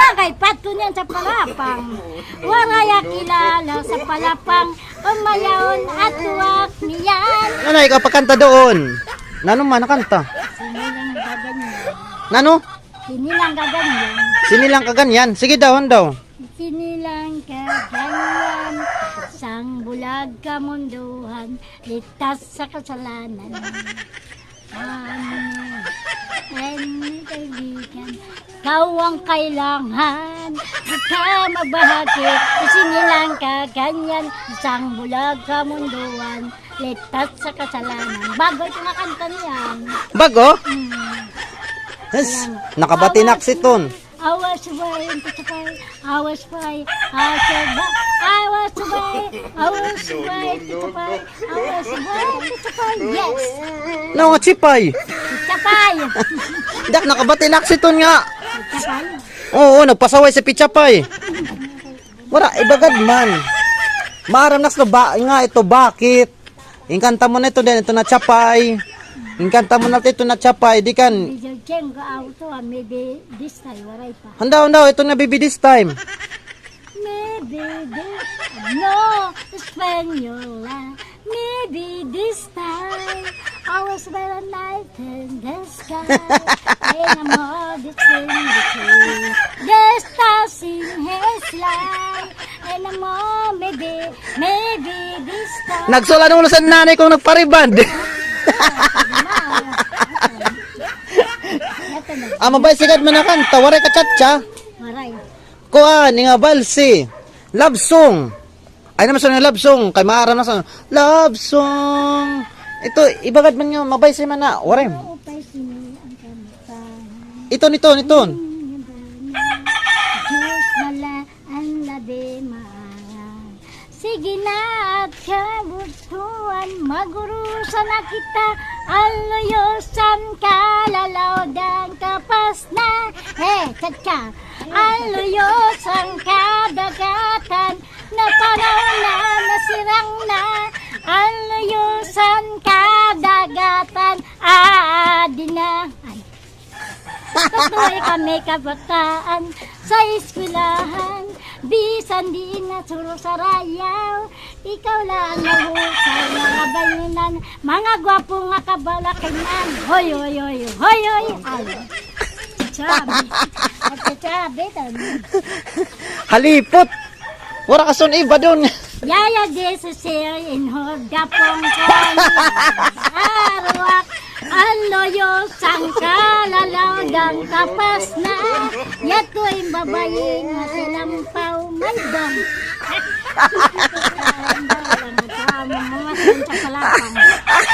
matulagay patunyan sa palapang. Waraya kilala sa palapang, umayaon at tuwak niyan. Ano, ikaw pagkanta doon. Nano man nakanta? Sinilang gaganyan. Nano? Sinilang gaganyan. Sinilang kaganyan. Sige daw, daw. Sinilang kaganyan. Sang bulag kamunduhan, litas sa kasalanan. Kaibigan, ikaw ang kailangan. Di ka mabahagi, sinilang kaganyan. Isang bulag kamunduhan, litas sa kasalanan. Bago ito nakanta niyan. Bago? Yes. Nakabatinak si Ton. Awas subay, tutupay, awas subay, awas subay, awas subay, tutupay, awas subay, tutupay, yes! No, nga chipay. Tutupay! Dak, nakabatinak si Ton nga. Tutupay! Oo, nagpasaway sa pichapay. Wala, ibagad man. Maram nas no ba nga ito, bakit? Ingkanta mo na ito din, ito na chapay. Ingkanta mo na ito na chapay, di kan. Medyo cheng ko auto, maybe this time, waray pa. Handa, ito na baby this time. Maybe this, no, Espanyola. Maybe this time, I was by the night in the sky. And I'm all the tree. The stars in his light. And I'm all, maybe this time. Nagsula nung sa nanay kong nagpariband. Mabay sigad man na kanta, waray ka chatcha. Waray. Kuha, ni nga balsi. Love song. Ay naman sa love song. Kay maaram na sa love song. Ito, ibagad man nga, mabay si man na. Waray. Upay sini ang kamatahan. Iton. Diyos nala ang labi maarang. Sige na at kabutuan, magurusan na kita, aluyosan kalalawdan kapas na. Tadka, aluyosan kadagatan, napanaw na, nasirang na, aluyosan kadagatan, aadi na. Patuloy kami kabataan sa eskwelahan, bisan di na suro sa rayaw. Ikaw lang nahusay mga bayinan, mga gwapo nga kabalakinan. Hoy, hoy, hoy, hoy, hoy, ay. Chabi, Halipot. Wala ka son iba doon. Yaya desisir in her gapong kon. Arwak, aloyo sang kalalawdang kapas na. Yato'y babae nga silampaw maydang.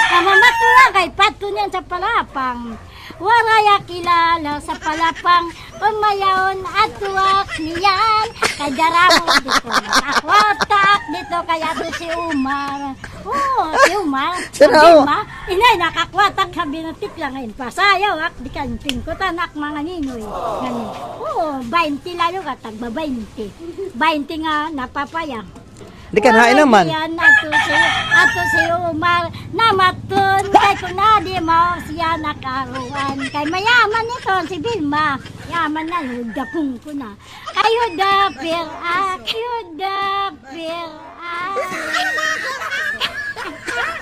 Kamamatulagay patunyan sa palapang. Waraya kilala sa palapang, umayaon at tuwak niyan. Kajaramo dito, nakakwatak dito, kaya to si Umar. Oo, si Umar. Sino? Inay, nakakwatak sabi ng tikla ngayon. Pasayaw, di ka pingkutan ak mga ninoy. Ganun. Oo, 20 lalo ka, tagba 20. 20 nga napapayang. Di ka nain naman. Yan, ato si Umar namatun kay kuna di mo siya nakaruan. Kay mayaman ito si Vilma. Yaman na, hudapong ko na. Ay hudapir ak, hudapir ak.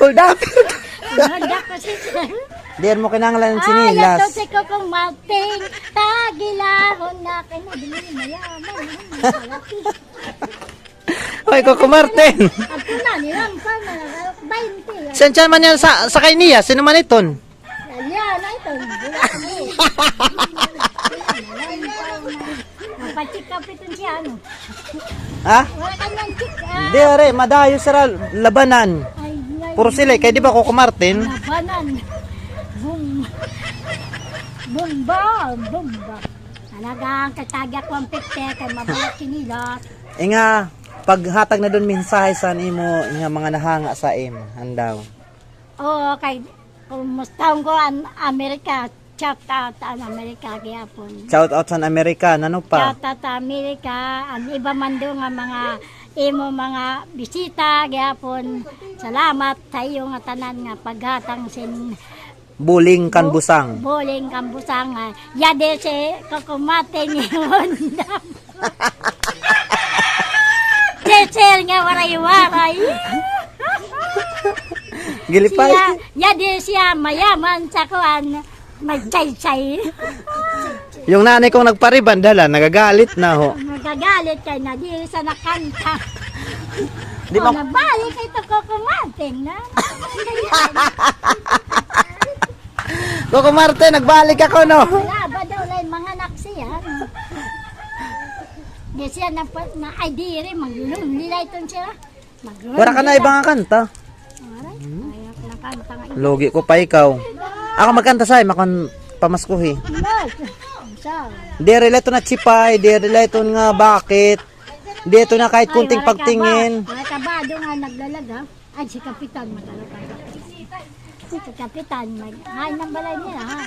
Hold up. Hudap ko si Diyan mo kinanglan ng Ay, sinilas. ito si Kokong Marting. Tagilahon na kay nabili mayaman. Hoy, Coco Martin. At na, nilang pa na, 20. Saan man yan sa kay niya? Sino man iton? Yan, ito. Napachikap ito siya, ano? Ha? Wala kanyang chik. Di are, madayo sa labanan. Ay, Puro sila, kaya di ba Coco Martin? labanan. Boom. Bomba, bomba. Talagang katagyak ko ang pikte, kay mabulat sinilas. Nga, paghatag na doon mensahe sa imo nga mga nahanga sa handaw. Oo, kay kumustaon ko ang Amerika. Shout out ang Amerika gayapon. Shout out sa Amerika, ano pa? Shout out sa Amerika. Ang iba man doon nga mga imo mga bisita gayapon. Salamat sa iyo nga tanan nga paghatang sin Buling kan busang. Boling kambusangan. Yade si kakumate ni Honda. Cecil nga waray-waray. Gilipay. Yade siya mayaman sa kuan. Magchay-chay. Yung nanay kong nagpariban, dala, nagagalit na ho. Magagalit kay na di sa nakanta. Di ba? Nabalik ito kukumating na. Coco Marte, nagbalik ako, no? Wala ba daw lang mga naksiya? Di siya na ay di rin, maglulumlila ito siya. Wala ka na ibang kanta. Ayak na kanta nga. Logi ko pa ikaw. Ako magkanta sa'yo, makon pamaskuhi. Di relato na chipay, di relato nga bakit. Di ito na kahit kunting pagtingin. Wala ka ba doon nga naglalaga? Ay, si Kapitan maglalagay. Si Kapitan, ay, nang balay niya, ha?